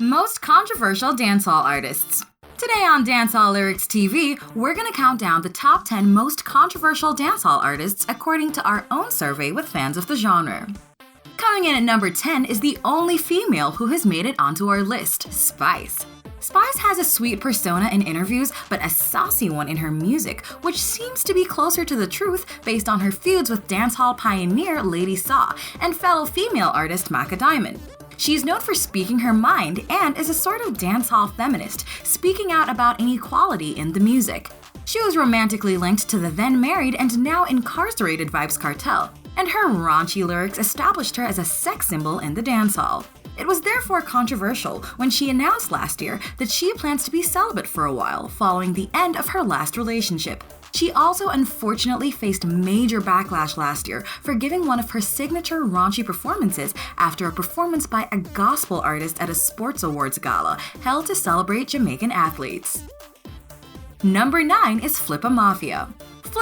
Most controversial dancehall artists. Today on DancehallLyricsTV, we're going to count down the top 10 most controversial dancehall artists according to our own survey with fans of the genre. Coming in at number 10 is the only female who has made it onto our list, Spice. Spice has a sweet persona in interviews, but a saucy one in her music, which seems to be closer to the truth based on her feuds with dancehall pioneer Lady Saw and fellow female artist Macka Diamond. She is known for speaking her mind and is a sort of dancehall feminist, speaking out about inequality in the music. She was romantically linked to the then married and now incarcerated Vybz Kartel, and her raunchy lyrics established her as a sex symbol in the dancehall. It was therefore controversial when she announced last year that she plans to be celibate for a while following the end of her last relationship. She also unfortunately faced major backlash last year for giving one of her signature raunchy performances after a performance by a gospel artist at a sports awards gala held to celebrate Jamaican athletes. Number 9 is A Mafia.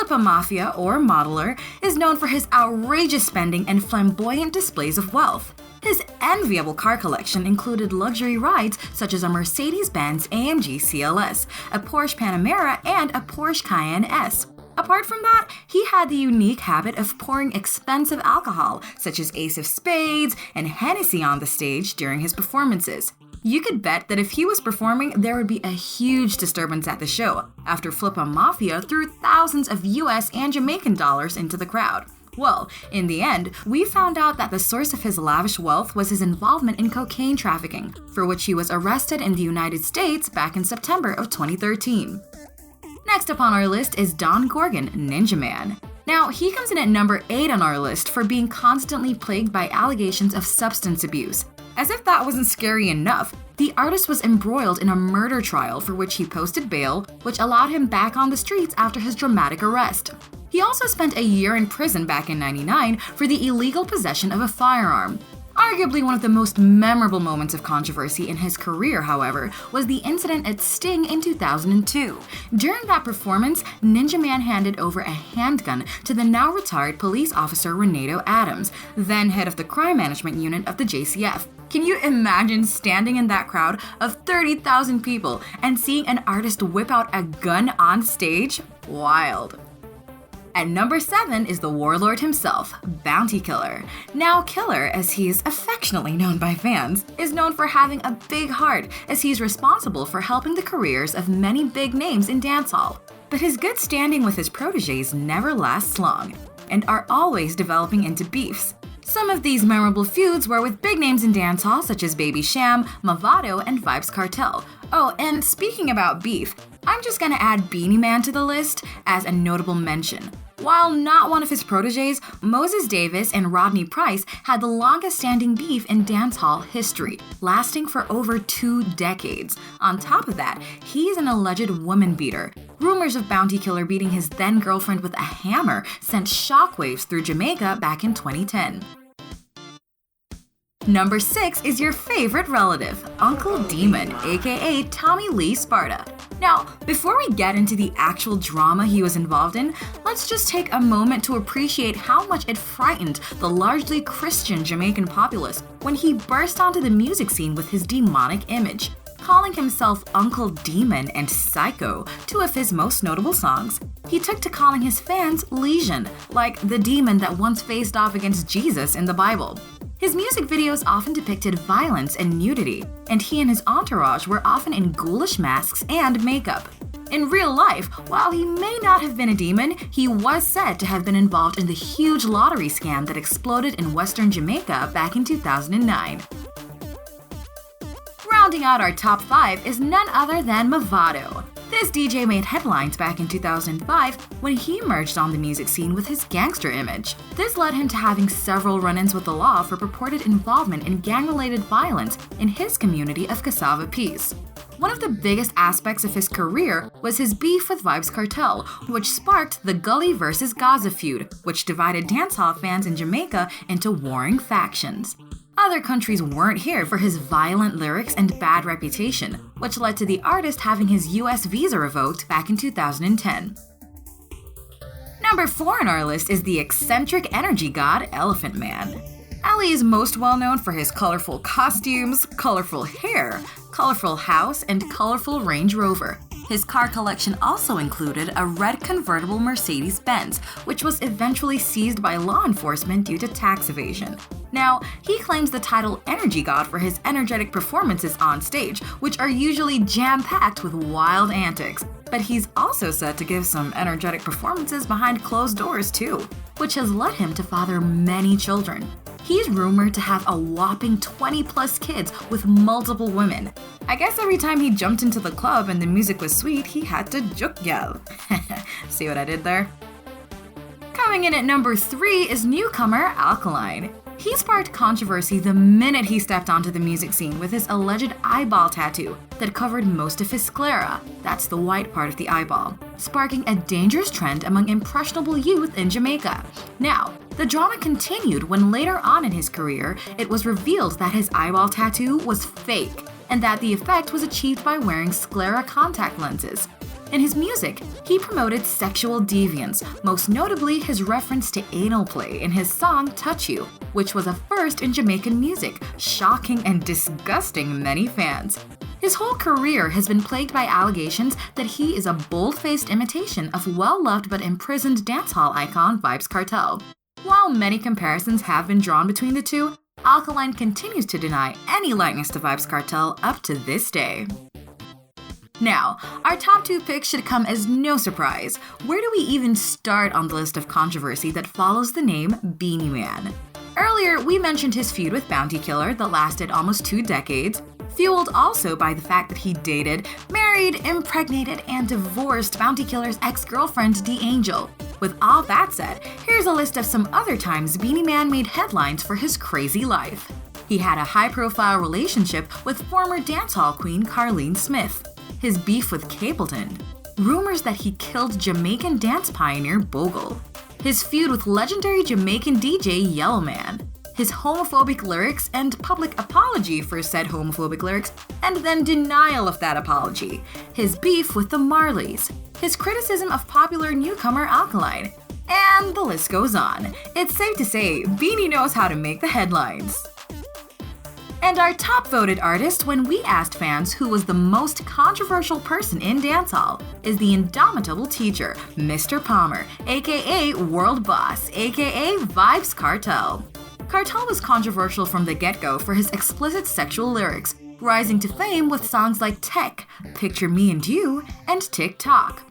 A Mafia, or Modeler, is known for his outrageous spending and flamboyant displays of wealth. His enviable car collection included luxury rides such as a Mercedes-Benz AMG CLS, a Porsche Panamera, and a Porsche Cayenne S. Apart from that, he had the unique habit of pouring expensive alcohol, such as Ace of Spades and Hennessy on the stage during his performances. You could bet that if he was performing, there would be a huge disturbance at the show, after A Mafia threw thousands of US and Jamaican dollars into the crowd. Well, in the end, we found out that the source of his lavish wealth was his involvement in cocaine trafficking, for which he was arrested in the United States back in September of 2013. Next up on our list is Don Gorgon, Ninja Man. Now, he comes in at number 8 on our list for being constantly plagued by allegations of substance abuse. As if that wasn't scary enough, the artist was embroiled in a murder trial for which he posted bail, which allowed him back on the streets after his dramatic arrest. He also spent a year in prison back in '99 for the illegal possession of a firearm. Arguably one of the most memorable moments of controversy in his career, however, was the incident at Sting in 2002. During that performance, Ninja Man handed over a handgun to the now retired police officer Renato Adams, then head of the crime management unit of the JCF. Can you imagine standing in that crowd of 30,000 people and seeing an artist whip out a gun on stage? Wild. At number 7 is the warlord himself, Bounty Killer. Now Killer, as he is affectionately known by fans, is known for having a big heart as he's responsible for helping the careers of many big names in dancehall. But his good standing with his proteges never lasts long, and are always developing into beefs. Some of these memorable feuds were with big names in dancehall such as Baby Cham, Movado, and Vybz Kartel. Oh, and speaking about beef, I'm just gonna add Beanie Man to the list as a notable mention. While not one of his proteges, Moses Davis and Rodney Price had the longest standing beef in dancehall history, lasting for over 2 decades. On top of that, he's an alleged woman beater. Rumors of Bounty Killer beating his then girlfriend with a hammer sent shockwaves through Jamaica back in 2010. Number 6 is your favorite relative, Uncle Demon, aka Tommy Lee Sparta. Now, before we get into the actual drama he was involved in, let's just take a moment to appreciate how much it frightened the largely Christian Jamaican populace when he burst onto the music scene with his demonic image. Calling himself Uncle Demon and Psycho, 2 of his most notable songs, he took to calling his fans Legion, like the demon that once faced off against Jesus in the Bible. His music videos often depicted violence and nudity, and he and his entourage were often in ghoulish masks and makeup. In real life, while he may not have been a demon, he was said to have been involved in the huge lottery scam that exploded in Western Jamaica back in 2009. Rounding out our top 5 is none other than Movado. This DJ made headlines back in 2005 when he emerged on the music scene with his gangster image. This led him to having several run-ins with the law for purported involvement in gang-related violence in his community of Cassava Peace. One of the biggest aspects of his career was his beef with Vybz Kartel, which sparked the Gully vs. Gaza feud, which divided dancehall fans in Jamaica into warring factions. Other countries weren't here for his violent lyrics and bad reputation, which led to the artist having his US visa revoked back in 2010. Number 4 on our list is the eccentric energy god Elephant Man. Ali is most well known for his colorful costumes, colorful hair, colorful house, and colorful Range Rover. His car collection also included a red convertible Mercedes-Benz, which was eventually seized by law enforcement due to tax evasion. Now, he claims the title Energy God for his energetic performances on stage, which are usually jam-packed with wild antics. But he's also said to give some energetic performances behind closed doors too, which has led him to father many children. He's rumored to have a whopping 20-plus kids with multiple women. I guess every time he jumped into the club and the music was sweet, he had to juk yell. See what I did there? Coming in at number 3 is newcomer Alkaline. He sparked controversy the minute he stepped onto the music scene with his alleged eyeball tattoo that covered most of his sclera, that's the white part of the eyeball, sparking a dangerous trend among impressionable youth in Jamaica. Now, the drama continued when later on in his career, it was revealed that his eyeball tattoo was fake, and that the effect was achieved by wearing sclera contact lenses. In his music, he promoted sexual deviance, most notably his reference to anal play in his song Touch You, which was a first in Jamaican music, shocking and disgusting many fans. His whole career has been plagued by allegations that he is a bold-faced imitation of well-loved but imprisoned dancehall icon Vybz Kartel. While many comparisons have been drawn between the two, Alkaline continues to deny any likeness to Vybz Kartel up to this day. Now, our top 2 picks should come as no surprise. Where do we even start on the list of controversy that follows the name Beanie Man? Earlier, we mentioned his feud with Bounty Killer that lasted almost 2 decades, fueled also by the fact that he dated, married, impregnated, and divorced Bounty Killer's ex-girlfriend D'Angel. With all that said, here's a list of some other times Beanie Man made headlines for his crazy life. He had a high-profile relationship with former dancehall queen Carlene Smith. His beef with Capleton, rumors that he killed Jamaican dance pioneer Bogle, his feud with legendary Jamaican DJ Yellowman, his homophobic lyrics and public apology for said homophobic lyrics, and then denial of that apology, his beef with the Marleys, his criticism of popular newcomer Alkaline, and the list goes on. It's safe to say Beanie knows how to make the headlines. And our top voted artist when we asked fans who was the most controversial person in dancehall is the indomitable teacher, Mr. Palmer, aka World Boss, aka Vybz Kartel. Kartel was controversial from the get-go for his explicit sexual lyrics, rising to fame with songs like Tech, Picture Me and You, and Tick Tock.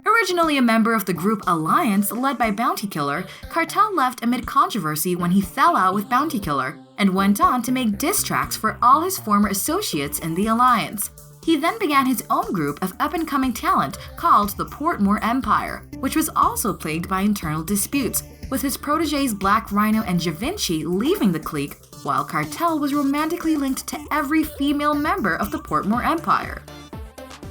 Originally a member of the group Alliance led by Bounty Killer, Kartel left amid controversy when he fell out with Bounty Killer and went on to make diss tracks for all his former associates in the Alliance. He then began his own group of up-and-coming talent called the Portmore Empire, which was also plagued by internal disputes, with his protégés Black Rhino and Javinci leaving the clique, while Kartel was romantically linked to every female member of the Portmore Empire.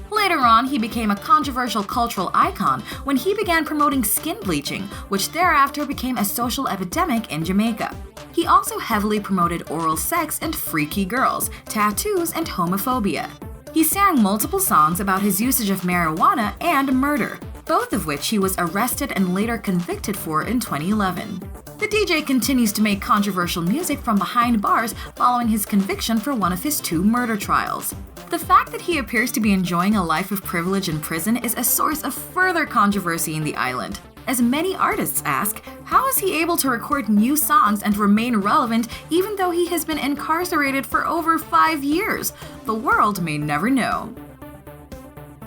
Later on, he became a controversial cultural icon when he began promoting skin bleaching, which thereafter became a social epidemic in Jamaica. He also heavily promoted oral sex and freaky girls, tattoos, and homophobia. He sang multiple songs about his usage of marijuana and murder, both of which he was arrested and later convicted for in 2011. The DJ continues to make controversial music from behind bars following his conviction for one of his 2 murder trials. The fact that he appears to be enjoying a life of privilege in prison is a source of further controversy in the island, as many artists ask, how is he able to record new songs and remain relevant even though he has been incarcerated for over 5 years? The world may never know.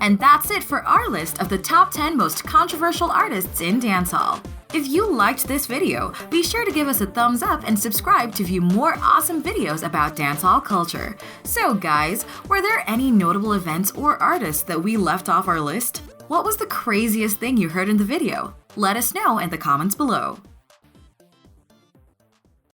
And that's it for our list of the top 10 most controversial artists in dancehall. If you liked this video, be sure to give us a thumbs up and subscribe to view more awesome videos about dancehall culture. So guys, were there any notable events or artists that we left off our list? What was the craziest thing you heard in the video? Let us know in the comments below.